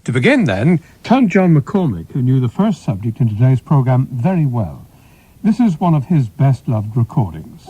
To begin then, Count John McCormick, who knew the first subject in today's programme very well. This is one of his best-loved recordings.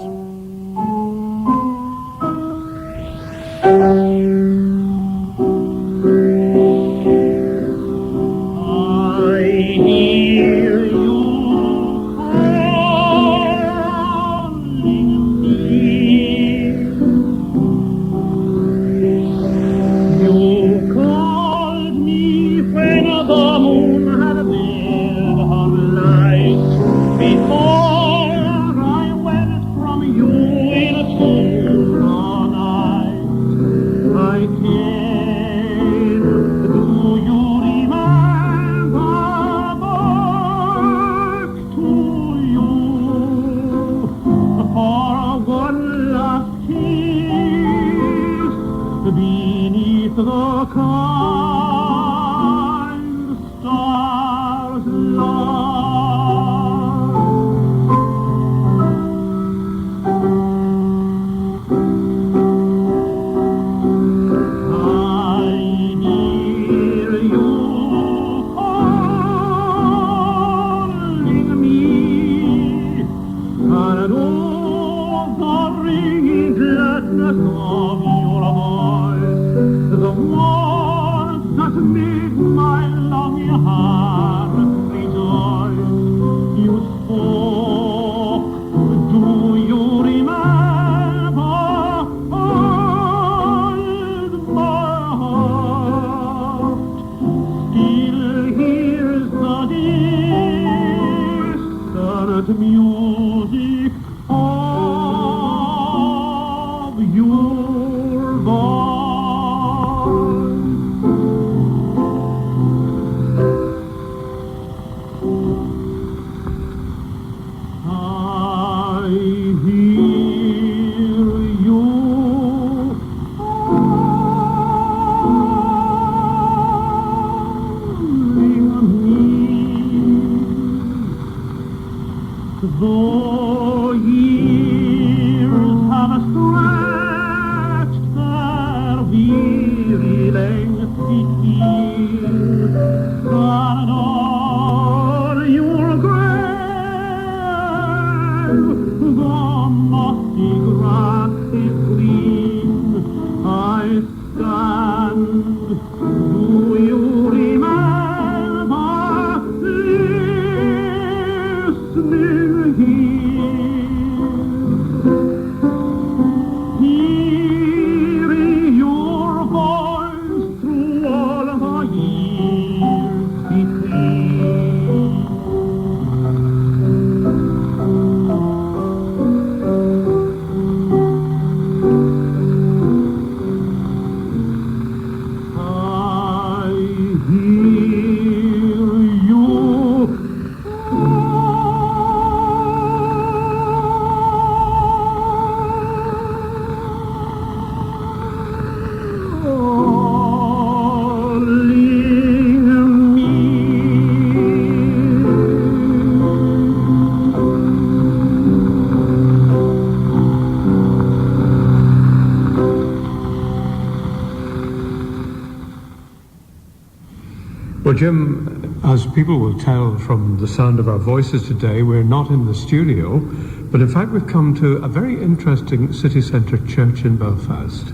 Well, Jim, as people will tell from the sound of our voices today, we're not in the studio, but in fact we've come to a very interesting city centre church in Belfast.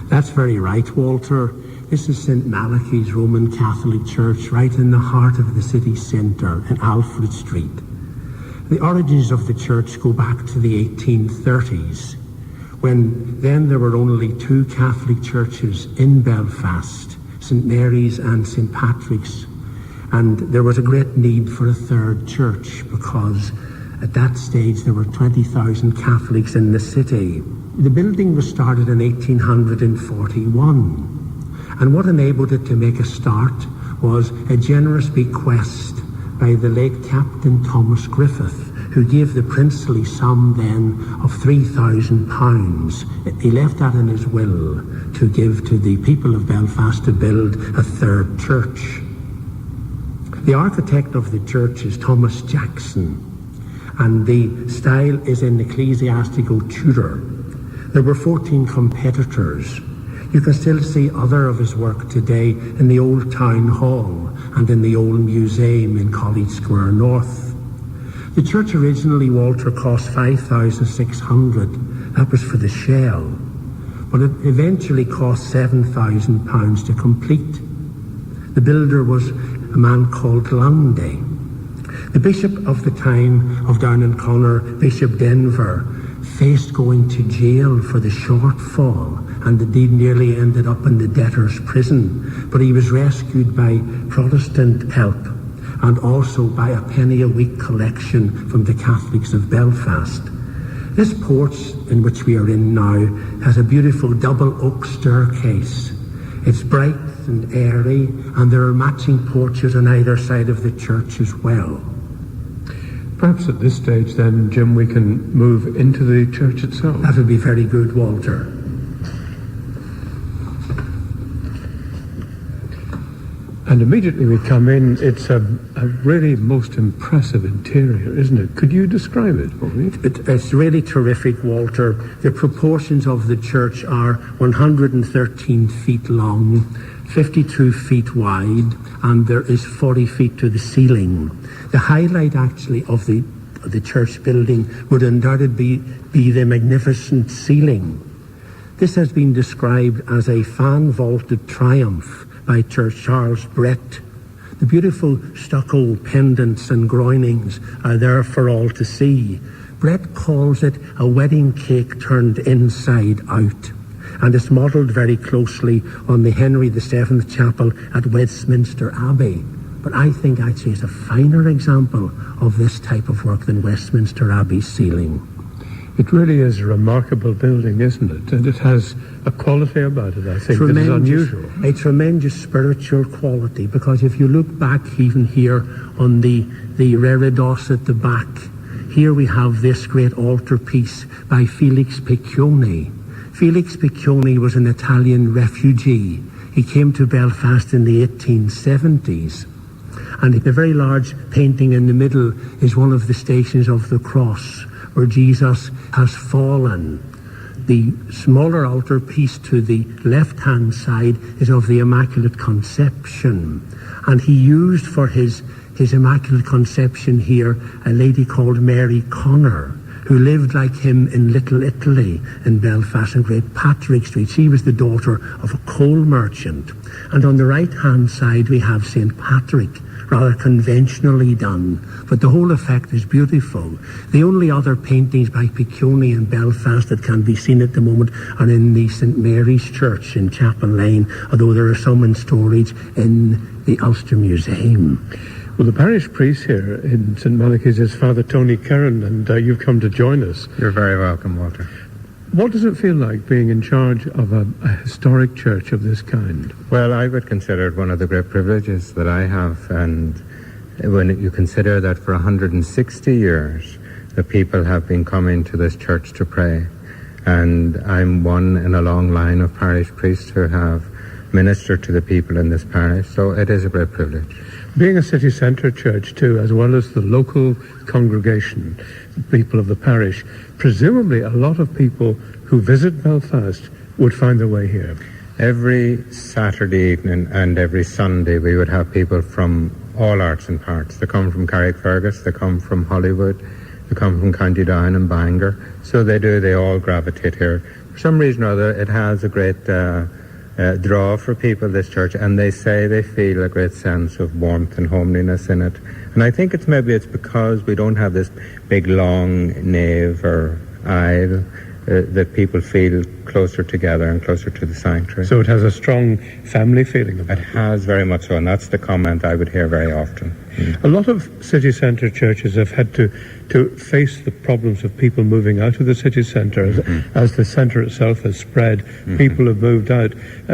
That's very right, Walter. This is St Malachys Roman Catholic Church, right in the heart of the city centre in Alfred Street. The origins of the church go back to the 1830s, when then there were only two Catholic churches in Belfast, St Mary's and St Patrick's, and there was a great need for a third church because at that stage there were 20,000 Catholics in the city. The building was started in 1841, and what enabled it to make a start was a generous bequest by the late Captain Thomas Griffith, who gave the princely sum then of £3,000. He left that in his will to give to the people of Belfast to build a third church. The architect of the church is Thomas Jackson, and the style is in ecclesiastical Tudor. There were 14 competitors. You can still see other of his work today in the old town hall and in the old museum in College Square North. The church originally, Walter, cost $5,600. That was for the shell. But it eventually cost £7,000 to complete. The builder was a man called Lundy. The bishop of the time of Down and Connor, Bishop Denver, faced going to jail for the shortfall and indeed nearly ended up in the debtor's prison. But he was rescued by Protestant help and also by a penny a week collection from the Catholics of Belfast. This porch in which we are in now has a beautiful double oak staircase. It's bright and airy, and there are matching porches on either side of the church as well. Perhaps at this stage then, Jim, we can move into the church itself. That would be very good, Walter. And immediately we come in, it's a really most impressive interior, isn't it? Could you describe it for me? It's really terrific, Walter. The proportions of the church are 113 feet long, 52 feet wide, and there is 40 feet to the ceiling. The highlight, actually, of the church building would undoubtedly be the magnificent ceiling. This has been described as a fan-vaulted triumph by Charles Brett. The beautiful stucco pendants and groinings are there for all to see. Brett calls it a wedding cake turned inside out, and it's modelled very closely on the Henry VII Chapel at Westminster Abbey. But I think actually it's a finer example of this type of work than Westminster Abbey's ceiling. It really is a remarkable building, isn't it? And it has a quality about it, I think, that is unusual. A tremendous spiritual quality, because if you look back even here on the reredos at the back, here we have this great altarpiece by Felix Piccioni. Felix Piccioni was an Italian refugee. He came to Belfast in the 1870s. And the very large painting in the middle is one of the Stations of the Cross, where Jesus has fallen. The smaller altarpiece to the left-hand side is of the Immaculate Conception. And he used for his Immaculate Conception here a lady called Mary Connor, who lived like him in Little Italy in Belfast in Great Patrick Street. She was the daughter of a coal merchant. And on the right-hand side we have St Patrick, rather conventionally done, but the whole effect is beautiful. The only other paintings by Piccioni in Belfast that can be seen at the moment are in the St Mary's Church in Chapel Lane, although there are some in storage in the Ulster Museum. Well, the parish priest here in St Malachys is Father Tony Curran, and you've come to join us. You're very welcome, Walter. What does it feel like being in charge of a historic church of this kind? Well, I would consider it one of the great privileges that I have, and when you consider that for 160 years the people have been coming to this church to pray, and I'm one in a long line of parish priests who have ministered to the people in this parish, so it is a great privilege. Being a city centre church too, as well as the local congregation, people of the parish, presumably a lot of people who visit Belfast would find their way here. Every Saturday evening and every Sunday we would have people from all arts and parts. They come from Carrickfergus, they come from Hollywood, they come from County Down and Bangor. So they all gravitate here. For some reason or other, it has a great draw for people, this church, and they say they feel a great sense of warmth and homeliness in it. And I think it's because we don't have this big long nave or aisle that people feel closer together and closer to the sanctuary. So it has a strong family feeling about it. It has very much so, and that's the comment I would hear very often. A lot of city centre churches have had to face the problems of people moving out of the city centre. As the centre itself has spread, people have moved out.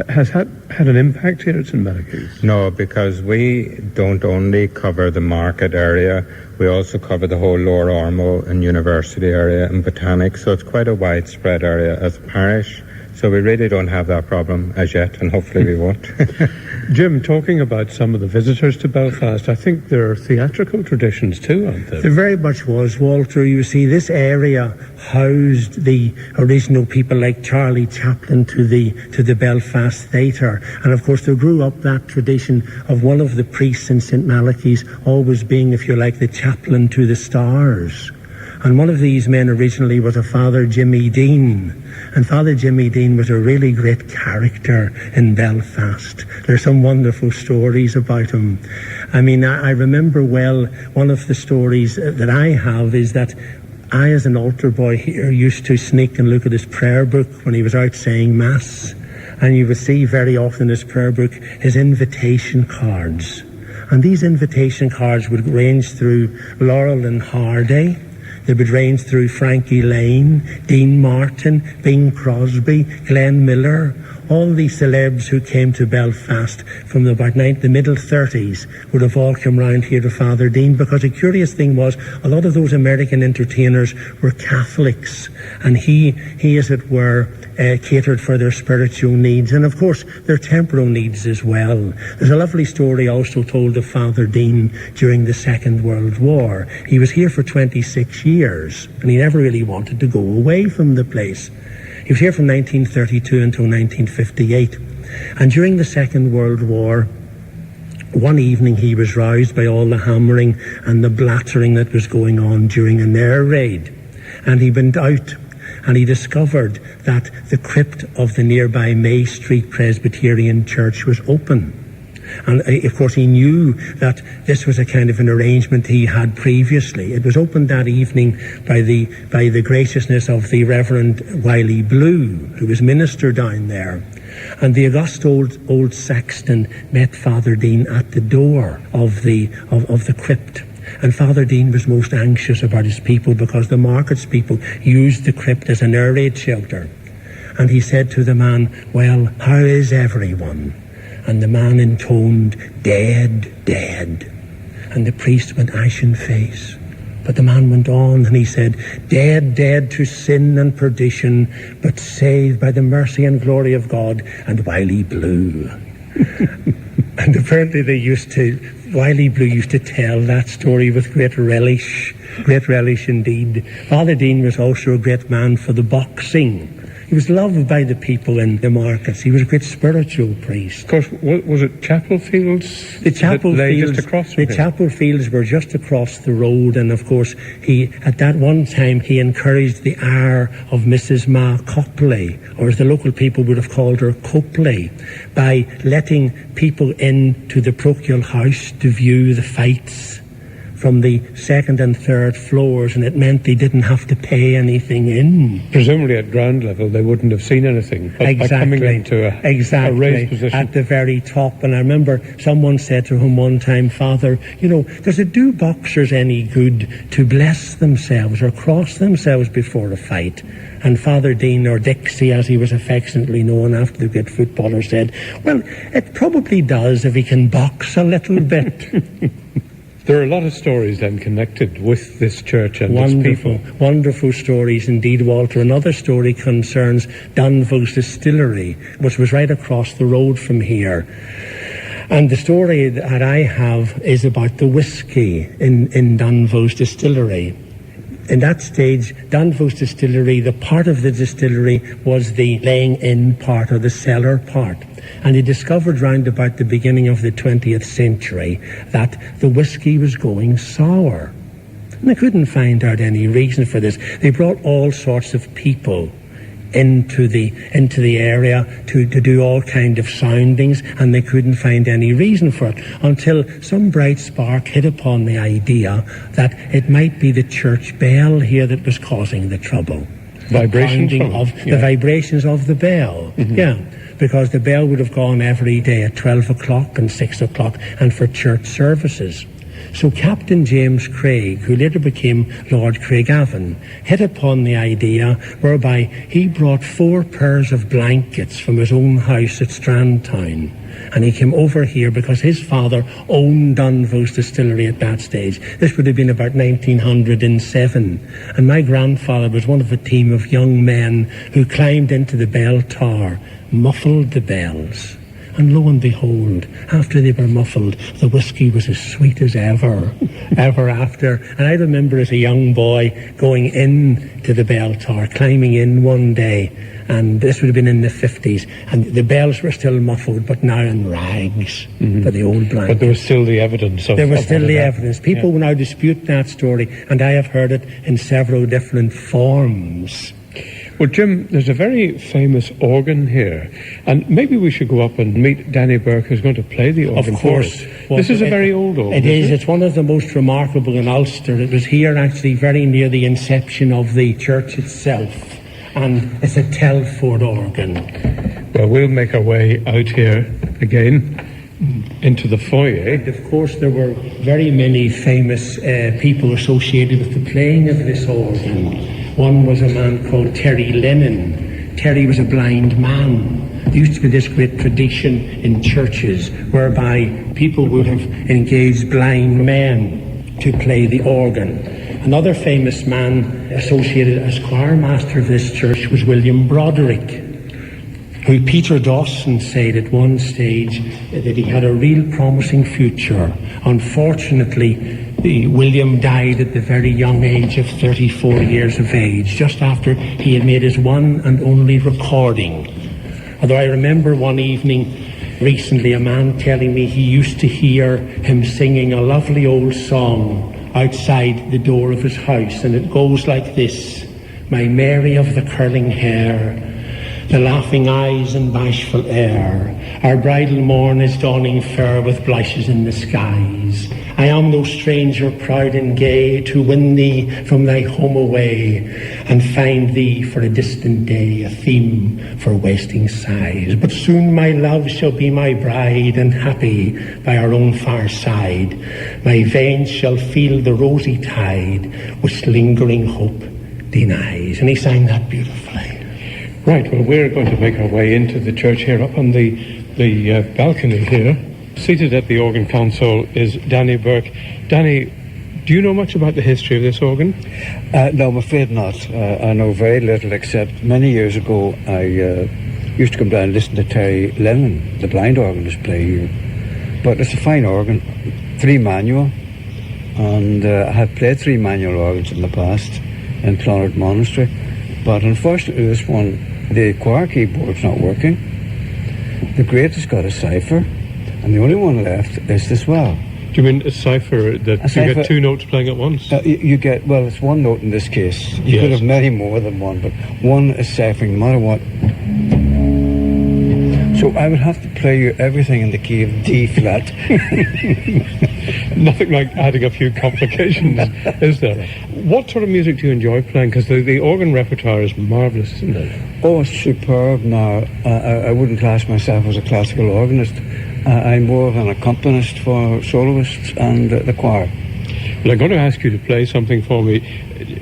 Has had an impact here at St Malachys? No, because we don't only cover the market area, we also cover the whole Lower Ormo and University area and Botanic, so it's quite a widespread area. As a parish, So we really don't have that problem as yet, and hopefully we won't. Jim, talking about some of the visitors to Belfast, I think there are theatrical traditions too, aren't there? There very much was, Walter. You see, this area housed the original people like Charlie Chaplin to the Belfast Theatre. And of course there grew up that tradition of one of the priests in St Malachys always being, if you like, the chaplain to the stars. And one of these men originally was a Father Jimmy Dean. And Father Jimmy Dean was a really great character in Belfast. There's some wonderful stories about him. I mean, I remember well, one of the stories that I have is that I, as an altar boy here, used to sneak and look at his prayer book when he was out saying Mass. And you would see very often in his prayer book his invitation cards. And these invitation cards would range through Laurel and Hardy. They would range through Frankie Lane, Dean Martin, Bing Crosby, Glenn Miller. All these celebs who came to Belfast from the middle 30s would have all come round here to Father Dean, because a curious thing was a lot of those American entertainers were Catholics, and he as it were, catered for their spiritual needs and of course their temporal needs as well. There's a lovely story also told of Father Dean during the Second World War. He was here for 26 years and he never really wanted to go away from the place. He was here from 1932 until 1958. And during the Second World War, one evening he was roused by all the hammering and the blattering that was going on during an air raid. And he went out and he discovered that the crypt of the nearby May Street Presbyterian Church was open. And of course he knew that this was a kind of an arrangement he had previously. It was opened that evening by the graciousness of the Reverend Wiley Blue, who was minister down there. And the august old sexton met Father Dean at the door of the crypt. And Father Dean was most anxious about his people because the markets people used the crypt as an air raid shelter. And he said to the man, "Well, how is everyone?" And the man intoned, "Dead, dead." And the priest went ashen face. But the man went on and he said, "Dead, dead to sin and perdition, but saved by the mercy and glory of God and Wiley Blue." And apparently Wiley Blue used to tell that story with great relish indeed. Father Dean was also a great man for the boxing. He was loved by the people in the markets. He was a great spiritual priest. Of course, was it Chapel Fields? The Chapel Fields, just across from the Chapel Fields were just across the road, and of course, at that one time he encouraged the heir of Mrs. Ma Copley, or as the local people would have called her, Copley, by letting people into the parochial house to view the fights from the second and third floors, and it meant they didn't have to pay anything in. Presumably at ground level they wouldn't have seen anything, but exactly. by coming into a raised position at the very top. And I remember someone said to him one time, "Father, does it do boxers any good to bless themselves or cross themselves before a fight?" And Father Dean, or Dixie as he was affectionately known after the great footballer, said, "Well, it probably does if he can box a little bit." There are a lot of stories then connected with this church and its people. Wonderful stories indeed, Walter. Another story concerns Dunville's Distillery, which was right across the road from here. And the story that I have is about the whiskey in Dunville's Distillery. In that stage, Dunville's Distillery, the part of the distillery was the laying in part, or the cellar part. And he discovered round about the beginning of the 20th century that the whiskey was going sour. And they couldn't find out any reason for this. They brought all sorts of people into the area to do all kind of soundings, and they couldn't find any reason for it until some bright spark hit upon the idea that it might be the church bell here that was causing the trouble. The vibrations of the bell. Mm-hmm. Yeah. Because the bell would have gone every day at 12 o'clock and 6 o'clock and for church services. So Captain James Craig, who later became Lord Craigavon, hit upon the idea whereby he brought 4 pairs of blankets from his own house at Strandtown. And he came over here because his father owned Dunvo's distillery at that stage. This would have been about 1907. And my grandfather was one of a team of young men who climbed into the bell tower, muffled the bells. And lo and behold, after they were muffled, the whiskey was as sweet as ever, ever after. And I remember as a young boy going in to the bell tower, climbing in one day, and this would have been in the 50s, and the bells were still muffled, but now in rags for the old blanket. But there was still the evidence of There was still the that. evidence. People now dispute that story, and I have heard it in several different forms. Well, Jim, there's a very famous organ here, and maybe we should go up and meet Danny Burke, who's going to play the organ Of course. for us. Well, This is a very old organ. It is. It's one of the most remarkable in Ulster. It was here actually very near the inception of the church itself, and it's a Telford organ. Well, we'll make our way out here again into the foyer. And of course, there were very many famous people associated with the playing of this organ. One was a man called Terry Lennon. Terry was a blind man. There used to be this great tradition in churches whereby people would have engaged blind men to play the organ. Another famous man associated as choirmaster of this church was William Broderick, who Peter Dawson said at one stage that he had a real promising future. Unfortunately, William died at the very young age of 34 years of age, just after he had made his one and only recording. Although I remember one evening recently a man telling me he used to hear him singing a lovely old song outside the door of his house, and it goes like this: "My Mary of the curling hair, the laughing eyes and bashful air, our bridal morn is dawning fair with blushes in the skies. I am no stranger proud and gay to win thee from thy home away and find thee for a distant day a theme for wasting sighs. But soon my love shall be my bride and happy by our own far side. My veins shall feel the rosy tide which lingering hope denies." And he sang that beautifully. Right, well, we're going to make our way into the church here, up on the balcony here. Seated at the organ console is Danny Burke. Danny, do you know much about the history of this organ? No, I'm afraid not. I know very little, except many years ago I used to come down and listen to Terry Lennon, the blind organist, play here. But it's a fine organ, 3 manual, and I have played 3 manual organs in the past in Clonard Monastery. But unfortunately this one, the choir keyboard's not working. The grate has got a cipher, and the only one left is the swell. Do you mean a cipher that you get 2 notes playing at once? You get, well, it's 1 note in this case. You could have many more than 1, but 1 is ciphering no matter what. So I would have to play you everything in the key of D flat. Nothing like adding a few complications, is there? What sort of music do you enjoy playing? Because the organ repertoire is marvellous, isn't it? Oh, it's superb now. I wouldn't class myself as a classical organist. I'm more of an accompanist for soloists and the choir. Well, I'm going to ask you to play something for me.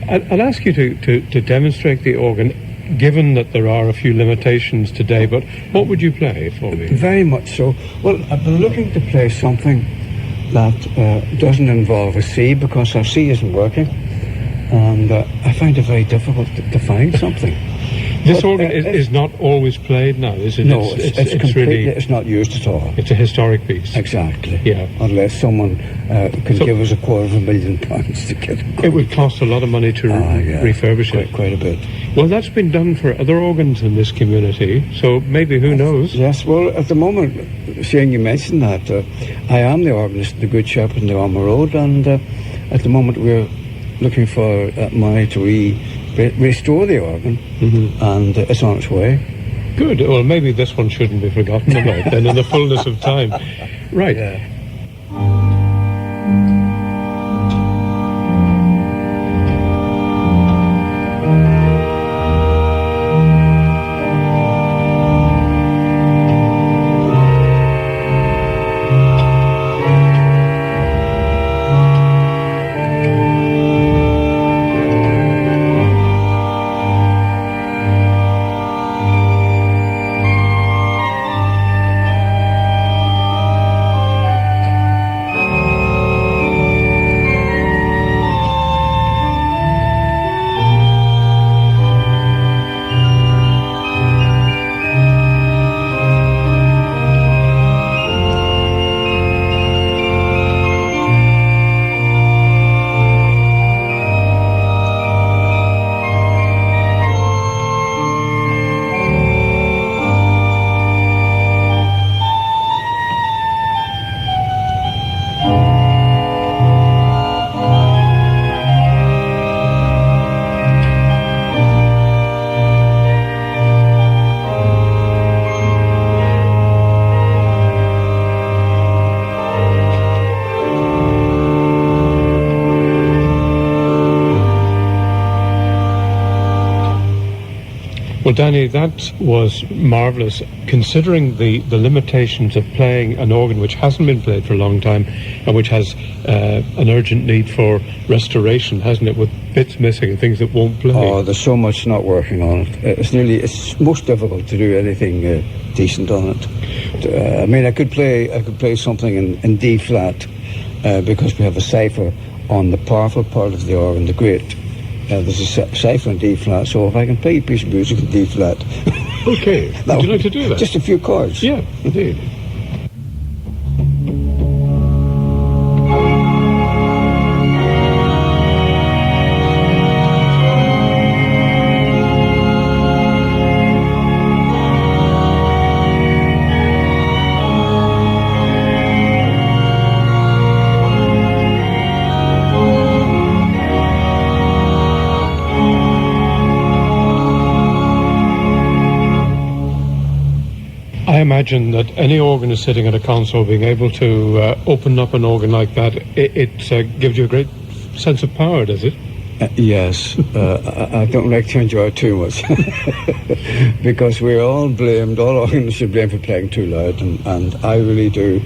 I'll ask you to demonstrate the organ, given that there are a few limitations today, but what would you play for me? Very much so. Well, I've been looking to play something that doesn't involve a C, because our C isn't working, and I find it very difficult to find something. This organ is not always played now, is it? No, it's completely, really, it's not used at all. It's a historic piece. Exactly. Yeah. Unless someone can give us £250,000 to get it. It would cost a lot of money to refurbish it. Quite a bit. Well, that's been done for other organs in this community, so maybe, who knows? Yes, well, at the moment, seeing you mentioned that, I am the organist in the Good Shepherd in the Armour Road, and at the moment we're looking for money to restore the organ, and it's on its way. Good. Well, maybe this one shouldn't be forgotten about then in the fullness of time. Right. Yeah. Well, Danny, that was marvellous, considering the limitations of playing an organ which hasn't been played for a long time and which has an urgent need for restoration, hasn't it, with bits missing and things that won't play. Oh, there's so much not working on it. It's most difficult to do anything decent on it. I mean, I could play something in D flat because we have a cipher on the powerful part of the organ, the great. There's a cipher in D flat, so if I can play a piece of music in D flat. Okay, would you like to do that? Just a few chords. Yeah, indeed. I imagine that any organist sitting at a console being able to open up an organ like that, it gives you a great sense of power, does it? Yes. I don't like to enjoy it too much because we're all organists are blamed for playing too loud, and I really do.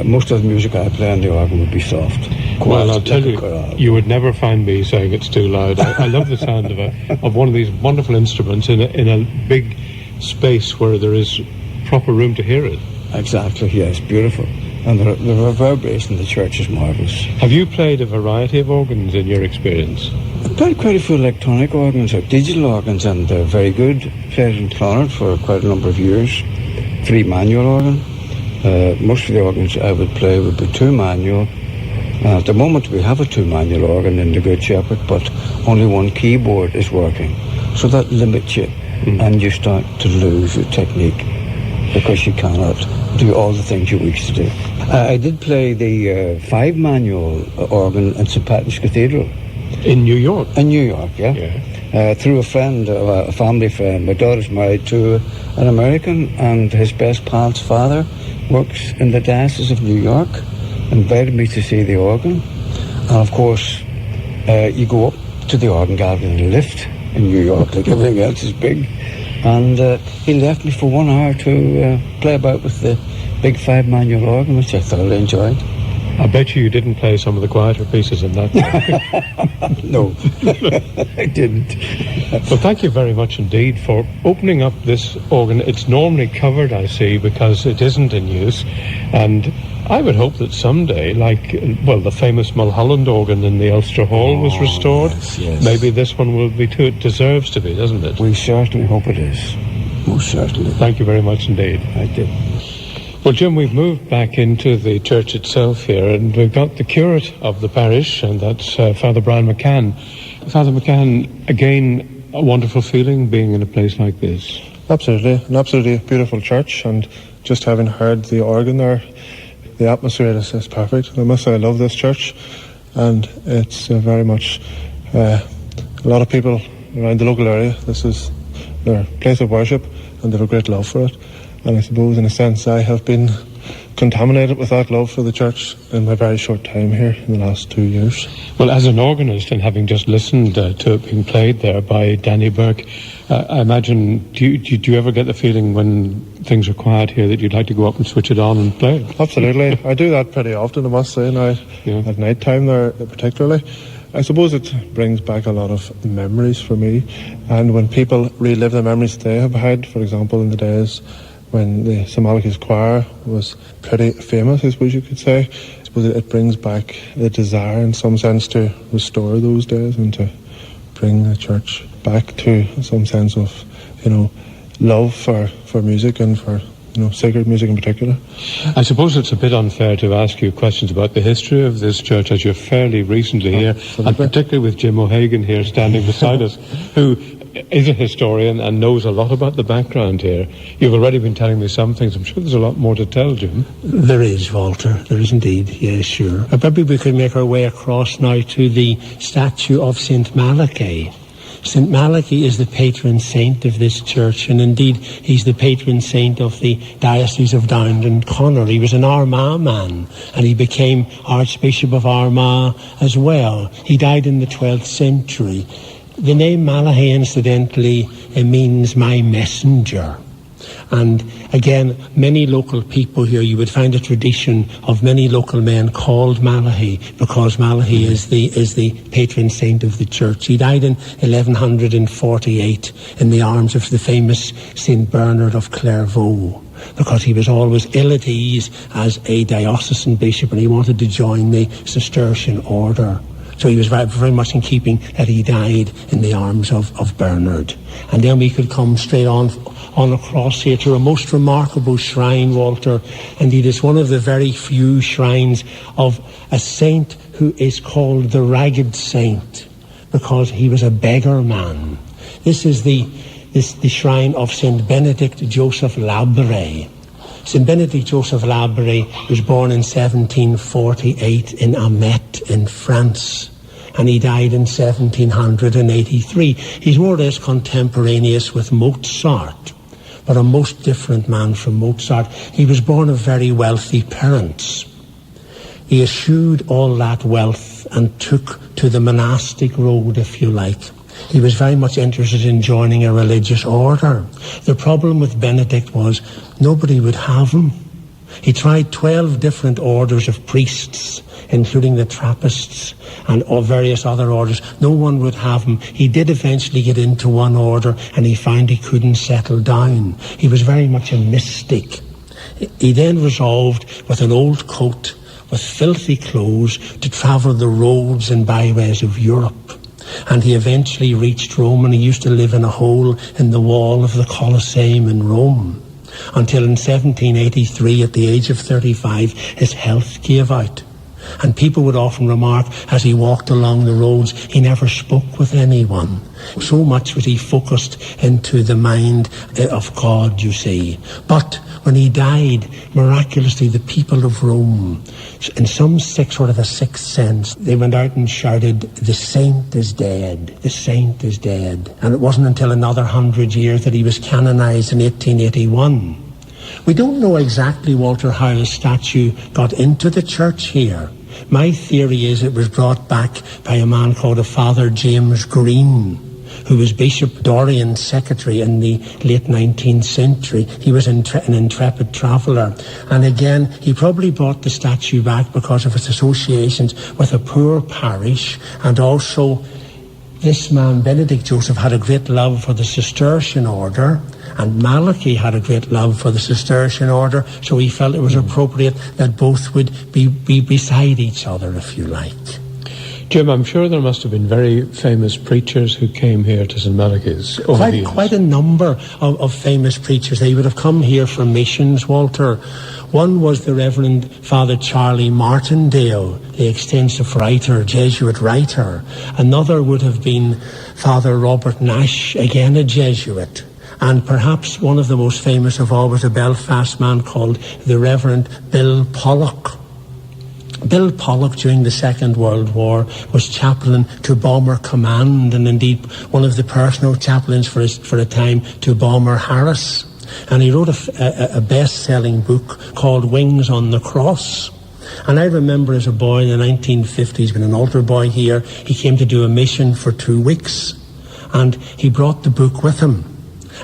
Most of the music I play on the organ would be soft. Well, I'll tell you, you would never find me saying it's too loud. I love the sound of one of these wonderful instruments in a big space where there is proper room to hear it. Exactly, yes, beautiful. And the reverberation in the church is marvellous. Have you played a variety of organs in your experience? I've played quite a few electronic organs or digital organs, and they're very good. Played in Clonard for quite a number of years. 3 manual organ. Most of the organs I would play would be 2 manual. At the moment we have a 2 manual organ in the Good Shepherd, but only 1 keyboard is working. So that limits you, and you start to lose your technique, because you cannot do all the things you wish to do. I did play the 5 manual organ in St Patrick's Cathedral. In New York? In New York, yeah. Through a friend, a family friend. My daughter's married to an American, and his best pal's father works in the Diocese of New York, invited me to see the organ. And of course, you go up to the organ gallery in a lift in New York, like everything else is big. And he left me for 1 hour to play about with the big 5 manual organ, which I thoroughly enjoyed. I bet you didn't play some of the quieter pieces in that. No, I didn't. Well, thank you very much indeed for opening up this organ. It's normally covered, I see, because it isn't in use. And I would hope that someday, like, well, the famous Mulholland organ in the Ulster Hall was restored. Yes. Maybe this one will be too. It deserves to be, doesn't it? We certainly hope it is. Most certainly. Thank you very much indeed. I did. Well, Jim, we've moved back into the church itself here, and we've got the curate of the parish, and that's Father Brian McCann. Father McCann, again, a wonderful feeling being in a place like this. Absolutely, an absolutely beautiful church, and just having heard the organ there, the atmosphere is perfect. I must say I love this church, and it's very much a lot of people around the local area. This is their place of worship, and they have a great love for it. And I suppose, in a sense, I have been contaminated with that love for the church in my very short time here in the last 2 years. Well, as an organist, and having just listened to it being played there by Danny Burke, I imagine, do you ever get the feeling when things are quiet here that you'd like to go up and switch it on and play it? Absolutely. I do that pretty often, I must say, now, at night time there particularly. I suppose it brings back a lot of memories for me, and when people relive the memories they have had, for example, in the days when the St Malachys choir was pretty famous, I suppose you could say, I suppose it brings back the desire in some sense to restore those days and to bring the church back to some sense of, love for music and for, sacred music in particular. I suppose it's a bit unfair to ask you questions about the history of this church, as you're fairly recently here, and particularly with Jim O'Hagan here standing beside us, who is a historian and knows a lot about the background here. You've already been telling me some things. I'm sure there's a lot more to tell, Jim. There is, Walter. There is indeed. Yes, sure. Maybe we could make our way across now to the statue of St Malachy. St Malachy is the patron saint of this church, and indeed he's the patron saint of the Diocese of Down and Connor. He was an Armagh man, and he became Archbishop of Armagh as well. He died in the 12th century. The name Malachy, incidentally, it means my messenger. And again, many local people here, you would find a tradition of many local men called Malachy, because Malachy is the patron saint of the church. He died in 1148 in the arms of the famous St Bernard of Clairvaux, because he was always ill at ease as a diocesan bishop, and he wanted to join the Cistercian order. So he was very, very much in keeping that he died in the arms of Bernard. And then we could come straight on across here to a most remarkable shrine, Walter. Indeed, it's one of the very few shrines of a saint who is called the Ragged Saint, because he was a beggar man. This is the shrine of St Benedict Joseph Labre. St Benedict Joseph Labre was born in 1748 in Amet in France, and he died in 1783. He's more or less contemporaneous with Mozart, but a most different man from Mozart. He was born of very wealthy parents. He eschewed all that wealth and took to the monastic road, if you like. He was very much interested in joining a religious order. The problem with Benedict was nobody would have him. He tried 12 different orders of priests, including the Trappists and various other orders. No one would have him. He did eventually get into one order, and he found he couldn't settle down. He was very much a mystic. He then resolved, with an old coat, with filthy clothes, to travel the roads and byways of Europe. And he eventually reached Rome, and he used to live in a hole in the wall of the Colosseum in Rome, until in 1783, at the age of 35, his health gave out. And people would often remark, as he walked along the roads, he never spoke with anyone. So much was he focused into the mind of God, you see. But when he died, miraculously, the people of Rome, in some sort of a sixth sense, they went out and shouted, "The saint is dead, the saint is dead." And it wasn't until another 100 years that he was canonized in 1881. We don't know exactly, Walter, how his statue got into the church here. My theory is it was brought back by a man called Father James Green, who was Bishop Dorian's secretary in the late 19th century. He was an intrepid traveller. And again, he probably brought the statue back because of its associations with a poor parish, and also this man, Benedict Joseph, had a great love for the Cistercian order, and Malachy had a great love for the Cistercian order, so he felt it was appropriate that both would be beside each other, if you like. Jim, I'm sure there must have been very famous preachers who came here to St Malachys over the years. Quite a number of famous preachers. They would have come here for missions, Walter. One was the Reverend Father Charlie Martindale, the extensive writer, Jesuit writer. Another would have been Father Robert Nash, again a Jesuit. And perhaps one of the most famous of all was a Belfast man called the Reverend Bill Pollock. Bill Pollock, during the Second World War, was chaplain to Bomber Command, and indeed one of the personal chaplains for a time to Bomber Harris. And he wrote a best-selling book called Wings on the Cross. And I remember as a boy in the 1950s, when an altar boy here, he came to do a mission for 2 weeks. And he brought the book with him.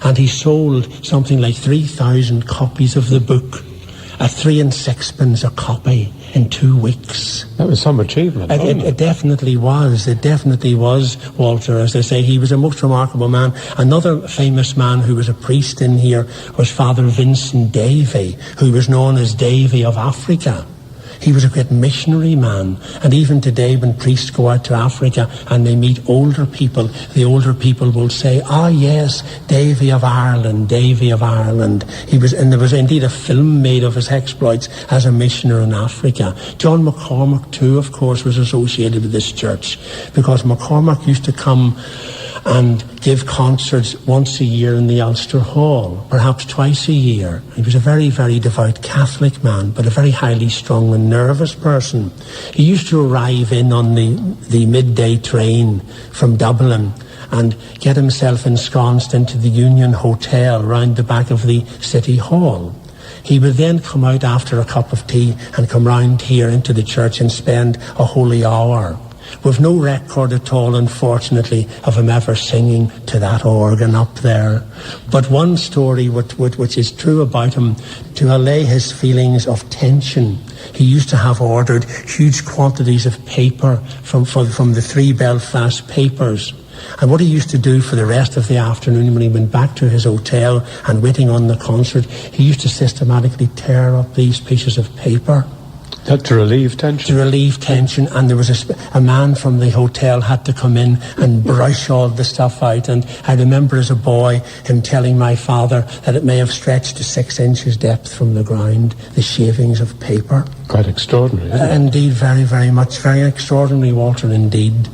And he sold something like 3,000 copies of the book at 3 and 6pence a copy in 2 weeks. That was some achievement. It definitely was. It definitely was, Walter. As I say, he was a most remarkable man. Another famous man who was a priest in here was Father Vincent Davy, who was known as Davy of Africa. He was a great missionary man. And even today, when priests go out to Africa and they meet older people, the older people will say, "Ah, yes, Davy of Ireland, Davy of Ireland." And there was indeed a film made of his exploits as a missionary in Africa. John McCormack, too, of course, was associated with this church, because McCormack used to come and give concerts once a year in the Ulster Hall, perhaps twice a year. He was a very, very devout Catholic man, but a very highly strung and nervous person. He used to arrive in on the midday train from Dublin and get himself ensconced into the Union Hotel round the back of the City Hall. He would then come out after a cup of tea and come round here into the church and spend a holy hour. We've no record at all, unfortunately, of him ever singing to that organ up there. But one story which is true about him, to allay his feelings of tension, he used to have ordered huge quantities of paper from the 3 Belfast papers. And what he used to do for the rest of the afternoon when he went back to his hotel and waiting on the concert, he used to systematically tear up these pieces of paper. That to relieve tension? To relieve tension, and there was a man from the hotel had to come in and brush all the stuff out. And I remember as a boy him telling my father that it may have stretched to 6 inches depth from the ground, the shavings of paper. Quite extraordinary, isn't it? Indeed, very, very much. Very extraordinary, Walter, indeed.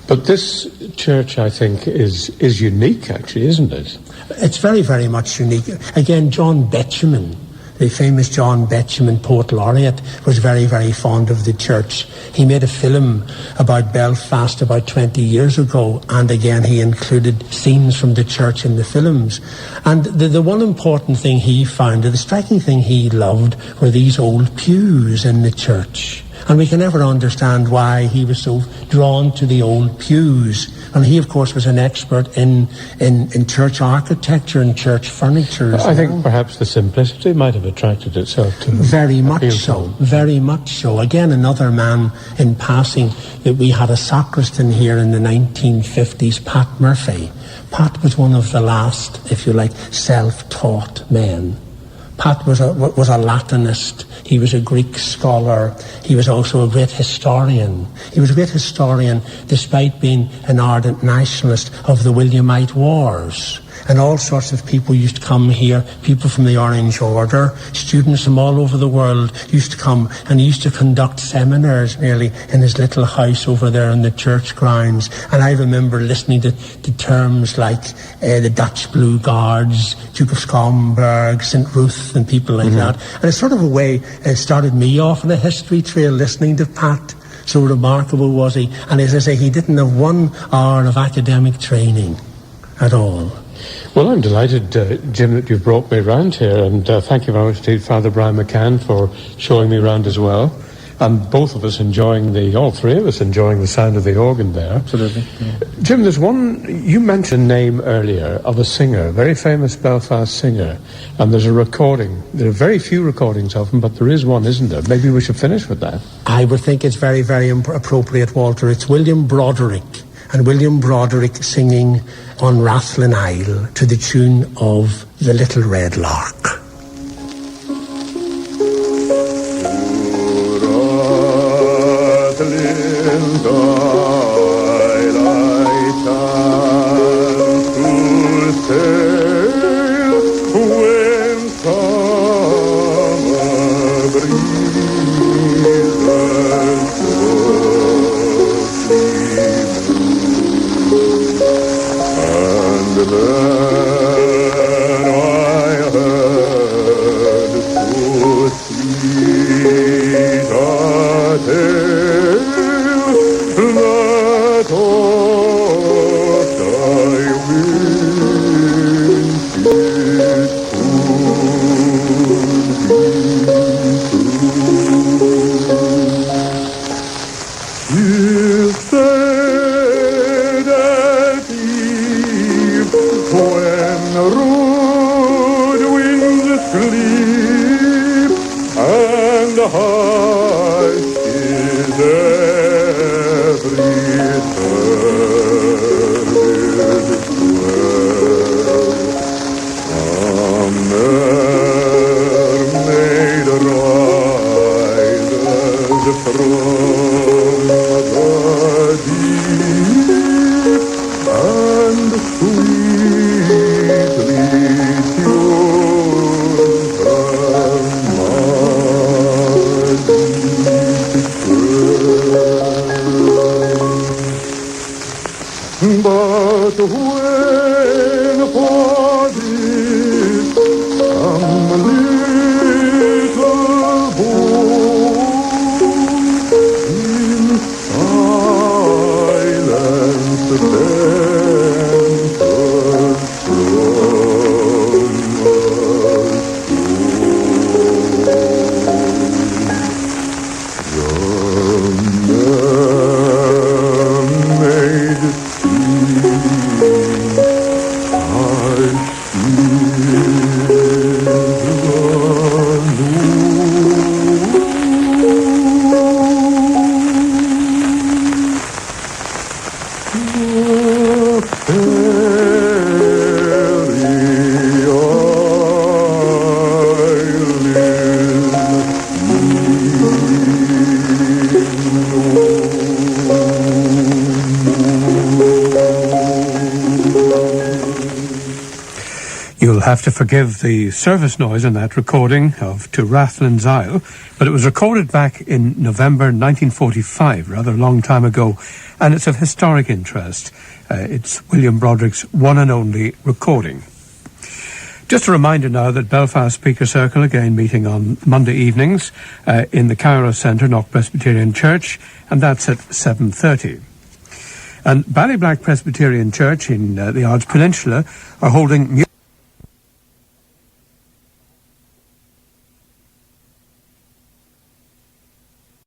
But this church, I think, is unique, actually, isn't it? It's very, very much unique. Again, John Betjeman, the famous John Betjeman, poet laureate, was very, very fond of the church. He made a film about Belfast about 20 years ago, and again he included scenes from the church in the films. And the one important thing he found, the striking thing he loved, were these old pews in the church. And we can never understand why he was so drawn to the old pews. And he, of course, was an expert in church architecture and church furniture as I think perhaps the simplicity might have attracted itself to him. Very much so, very much so. Again, another man in passing, that we had a sacristan here in the 1950s, Pat Murphy. Pat was one of the last, if you like, self-taught men. Pat was a Latinist. He was a Greek scholar. He was also a great historian. He was a great historian despite being an ardent nationalist of the Williamite Wars. And all sorts of people used to come here, people from the Orange Order, students from all over the world used to come, and he used to conduct seminars nearly in his little house over there in the church grounds. And I remember listening to terms like the Dutch Blue Guards, Duke of Schomberg, St Ruth, and people like that. And it's sort of a way it started me off on a history trail listening to Pat. So remarkable was he. And as I say, he didn't have 1 hour of academic training at all. Well, I'm delighted, Jim, that you've brought me round here, and thank you very much to Father Brian McCann for showing me round as well. And both of us all 3 of us enjoying the sound of the organ there. Absolutely. Yeah. Jim, there's one, you mentioned a name earlier of a singer, a very famous Belfast singer, and there's a recording. There are very few recordings of him, but there is one, isn't there? Maybe we should finish with that. I would think it's very, very appropriate, Walter. It's William Broderick. And William Broderick singing on Rathlin Isle to the tune of The Little Red Lark. have to forgive the service noise in that recording of To Rathlin's Isle, but it was recorded back in November 1945, rather a long time ago, and it's of historic interest. It's William Broderick's one and only recording. Just a reminder now that Belfast Speaker Circle again meeting on Monday evenings in the Cairo Centre, Knock Presbyterian Church, and that's at 7:30. And Ballyblack Presbyterian Church in the Ards Peninsula are holding